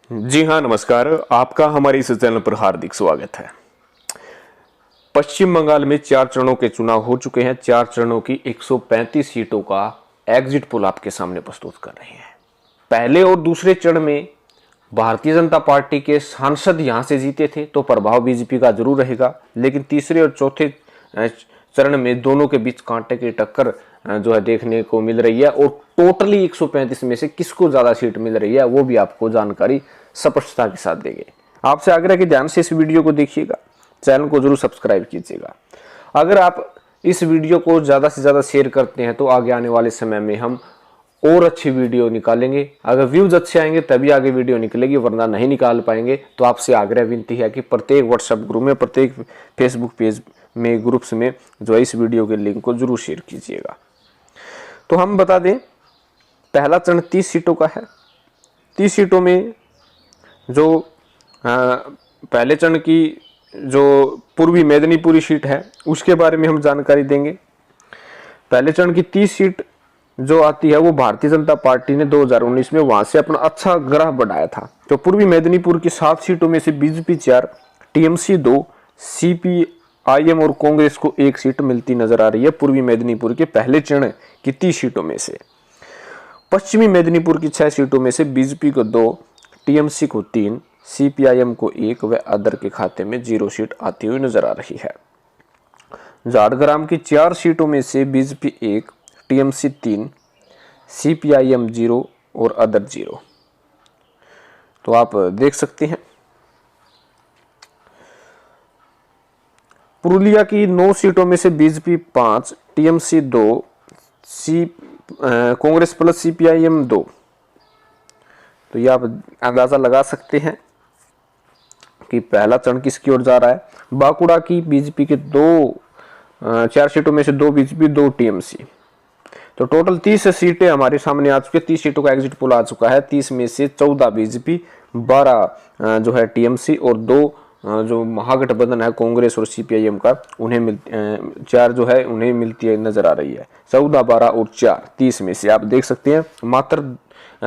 जी हाँ, नमस्कार। आपका हमारे इस चैनल पर हार्दिक स्वागत है। पश्चिम बंगाल में 4 चरणों के चुनाव हो चुके हैं। 4 चरणों की 135 सीटों का एग्जिट पोल आपके सामने प्रस्तुत कर रहे हैं। पहले और दूसरे चरण में भारतीय जनता पार्टी के सांसद यहां से जीते थे, तो प्रभाव बीजेपी का जरूर रहेगा। लेकिन तीसरे और चौथे चरण में दोनों के बीच कांटे की टक्कर जो है देखने को मिल रही है, और टोटली 135 में से किसको ज्यादा सीट मिल रही है वो भी आपको जानकारी स्पष्टता के साथ देंगे। आपसे आग्रह कि ध्यान से इस वीडियो को देखिएगा, चैनल को जरूर सब्सक्राइब कीजिएगा। अगर आप इस वीडियो को ज्यादा से ज्यादा शेयर करते हैं तो आगे आने वाले समय में हम और अच्छी वीडियो निकालेंगे। अगर व्यूज अच्छे आएंगे तभी आगे वीडियो निकलेगी, वरना नहीं निकाल पाएंगे। तो आपसे आग्रह विनती है कि प्रत्येक व्हाट्सएप ग्रुप में, प्रत्येक फेसबुक पेज में, ग्रुप्स में जो है इस वीडियो के लिंक को जरूर शेयर कीजिएगा। तो हम बता दें, पहला चरण 30 सीटों का है। 30 सीटों में जो पहले चरण की जो पूर्वी मेदिनीपुरी सीट है उसके बारे में हम जानकारी देंगे। पहले चरण की 30 सीट जो आती है वो भारतीय जनता पार्टी ने 2019 में वहां से अपना अच्छा ग्राफ बढ़ाया था। तो पूर्वी मेदिनीपुर की 7 सीटों में से बीजेपी 4, टीएमसी 2, सीपीआईएम और कांग्रेस को 1 सीट मिलती नजर आ रही है पूर्वी मेदिनीपुर के पहले चरण की 30 सीटों में से। पश्चिमी मेदिनीपुर की 6 सीटों में से बीजेपी को 2, टीएमसी को 3, सीपीआईएम को 1 व अदर के खाते में 0 सीट आती हुई नजर आ रही है। झारग्राम की 4 सीटों में से बीजेपी 1, टीएमसी 3, सीपीआईएम 0 और अदर 0। तो आप देख सकते हैं। पुरुलिया की 9 सीटों में से BJP 5, TMC 2, Congress plus CPIM 2। तो ये आप अंदाजा लगा सकते हैं कि पहला चरण किसकी ओर जा रहा है। बांकुड़ा की बीजेपी के 4 सीटों में से 2 बीजेपी, 2 टीएमसी। तो टोटल 30 सीटें हमारे सामने आ चुकी है। 30 सीटों का एग्जिट पोल आ चुका है। 30 में से 14 बीजेपी, 12 जो है टीएमसी और 2 जो महागठबंधन है कांग्रेस और सीपीआईएम का, उन्हें 4 जो है उन्हें मिलती है नजर आ रही है। 14, 12 और 4 30 में से आप देख सकते हैं मात्र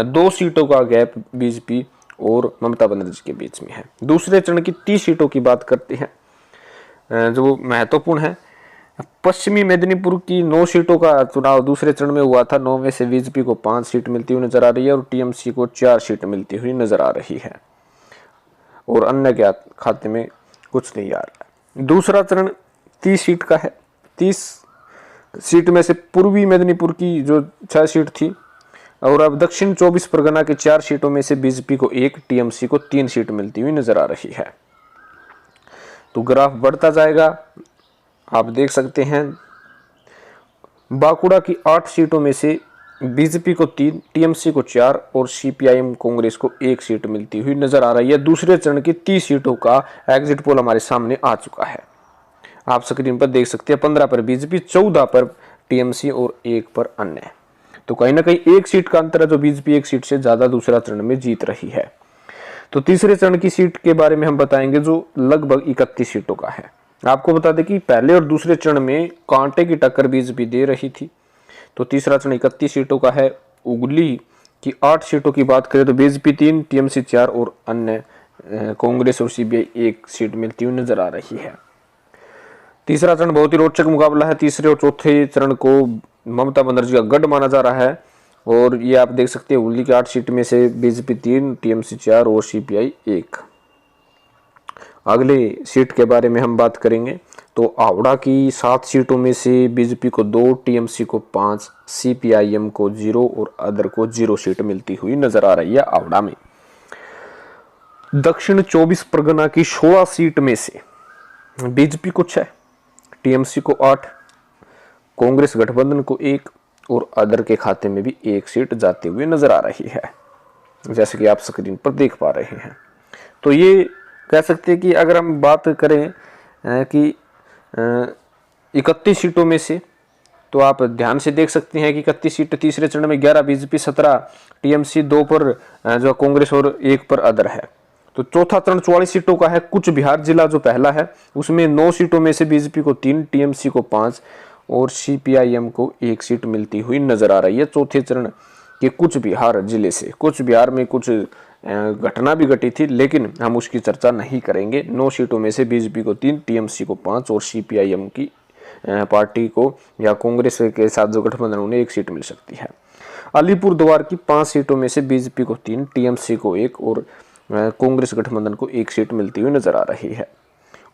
2 सीटों का गैप बीजेपी और ममता बनर्जी के बीच में है। दूसरे चरण की 30 सीटों की बात करते हैं जो महत्वपूर्ण है। पश्चिमी मेदिनीपुर की 9 सीटों का चुनाव दूसरे चरण में हुआ था। 9 में से बीजेपी को 5 सीट मिलती हुई नजर आ रही है और टीएमसी को 4 सीट मिलती हुई नजर आ रही है, और अन्य के खाते में कुछ नहीं आ रहा है। दूसरा चरण 30 सीट का है। 30 सीट में से पूर्वी मेदिनीपुर की जो 6 सीट थी, और अब दक्षिण 24 परगना की 4 सीटों में से बीजेपी को 1, टीएमसी को 3 सीट मिलती हुई नजर आ रही है। तो ग्राफ बढ़ता जाएगा, आप देख सकते हैं। बांकुड़ा की 8 सीटों में से बीजेपी को 3, टीएमसी को 4 और सीपीआईएम कांग्रेस को 1 सीट मिलती हुई नजर आ रही है। दूसरे चरण की 30 सीटों का एग्जिट पोल हमारे सामने आ चुका है। आप स्क्रीन पर देख सकते हैं। 15 पर बीजेपी, 14 पर टीएमसी और 1 पर अन्य। तो कहीं ना कहीं 1 सीट का अंतर है जो बीजेपी 1 सीट से ज्यादा दूसरा चरण में जीत रही है। तो तीसरे चरण की सीट के बारे में हम बताएंगे जो लगभग 31 सीटों का है। आपको बता दें कि पहले और दूसरे चरण में कांटे की टक्कर बीजेपी दे रही थी। तो तीसरा चरण 31 सीटों का है। उगली की 8 सीटों की बात करें तो बीजेपी 3, टीएमसी 4 और अन्य कांग्रेस और सीपीआई 1 सीट मिलती हुई नजर आ रही है। तीसरा चरण बहुत ही रोचक मुकाबला है। तीसरे और चौथे चरण को ममता बनर्जी का गढ़ माना जा रहा है, और ये आप देख सकते हैं उगली की 8 सीट में से बीजेपी 3, टीएमसी 4 और सीपीआई 1। अगले सीट के बारे में हम बात करेंगे तो हावड़ा की 7 सीटों में से बीजेपी को 2, टीएमसी को 5, सीपीआईएम को 0 और अदर को 0 सीट मिलती हुई नजर आ रही है हावड़ा में। दक्षिण 24 परगना की 16 सीट में से बीजेपी को 6, टीएमसी को 8, कांग्रेस गठबंधन को 1 और अदर के खाते में भी 1 सीट जाती हुई नजर आ रही है, जैसे कि आप स्क्रीन पर देख पा रहे हैं। तो ये कह सकते हैं कि अगर हम बात करें कि 31 सीटों में से, तो आप ध्यान से देख सकते हैं कि 31 सीट तीसरे चरण में 11 बीजेपी, 17 टीएमसी, 2 पर जो कांग्रेस और 1 पर अदर है। तो चौथा चरण 44 सीटों का है। कुछ बिहार जिला जो पहला है उसमें 9 सीटों में से बीजेपी को 3, टीएमसी को 5 और सीपीआईएम को 1 सीट मिलती हुई नजर आ रही है। चौथे चरण के कुछ बिहार जिले से, कुछ बिहार में कुछ घटना भी घटी थी, लेकिन हम उसकी चर्चा नहीं करेंगे। 9 सीटों में से बीजेपी को 3, टीएमसी को 5 और सीपीआईएम की पार्टी को या कांग्रेस के साथ जो गठबंधन उन्हें 1 सीट मिल सकती है। अलीपुर द्वार की 5 सीटों में से बीजेपी को 3, टीएमसी को 1 और कांग्रेस गठबंधन को 1 सीट मिलती हुई नजर आ रही है।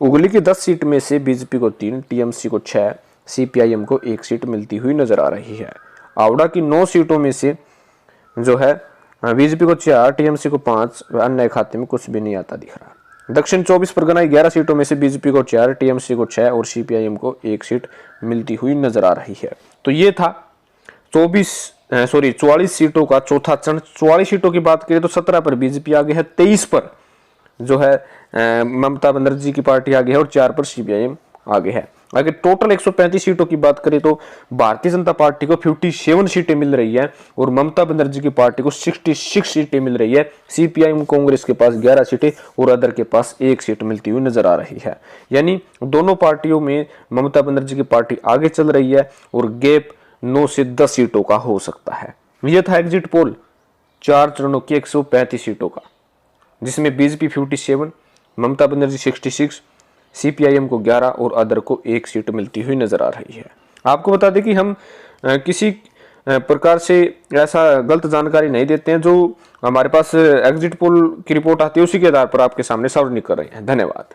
उगली की 10 सीट में से बीजेपी को 3, टीएमसी को 6, सीपीआईएम को 1 सीट मिलती हुई नजर आ रही है। आवड़ा की 9 सीटों में से जो है बीजेपी को 4, टीएमसी को 5 व अन्य खाते में कुछ भी नहीं आता दिख रहा। दक्षिण 24 परगना 11 सीटों में से बीजेपी को 4, टीएमसी को 6 और सीपीआईएम को 1 सीट मिलती हुई नजर आ रही है। तो ये था 44 सीटों का चौथा चरण। 44 सीटों की बात करें तो 17 पर बीजेपी आगे है, 23 पर जो है ममता बनर्जी की पार्टी आगे है और 4 पर सीपीआईएम आगे है। अगर टोटल 135 सीटों की बात करें तो भारतीय जनता पार्टी को 57 सीटें मिल रही है और ममता बनर्जी की पार्टी को 66 सीटें मिल रही है। सीपीआईएम कांग्रेस के पास 11 सीटें और अदर के पास 1 सीट मिलती हुई नजर आ रही है। यानी दोनों पार्टियों में ममता बनर्जी की पार्टी आगे चल रही है और गैप 9 से 10 सीटों का हो सकता है। यह था एग्जिट पोल 4 चरणों की 135 सीटों का, जिसमें बीजेपी 57, ममता बनर्जी 66, सीपीआईएम को 11 और अदर को 1 सीट मिलती हुई नजर आ रही है। आपको बता दें कि हम किसी प्रकार से ऐसा गलत जानकारी नहीं देते हैं। जो हमारे पास एग्जिट पोल की रिपोर्ट आती है उसी के आधार पर आपके सामने सार्वजनिक कर रहे हैं। धन्यवाद।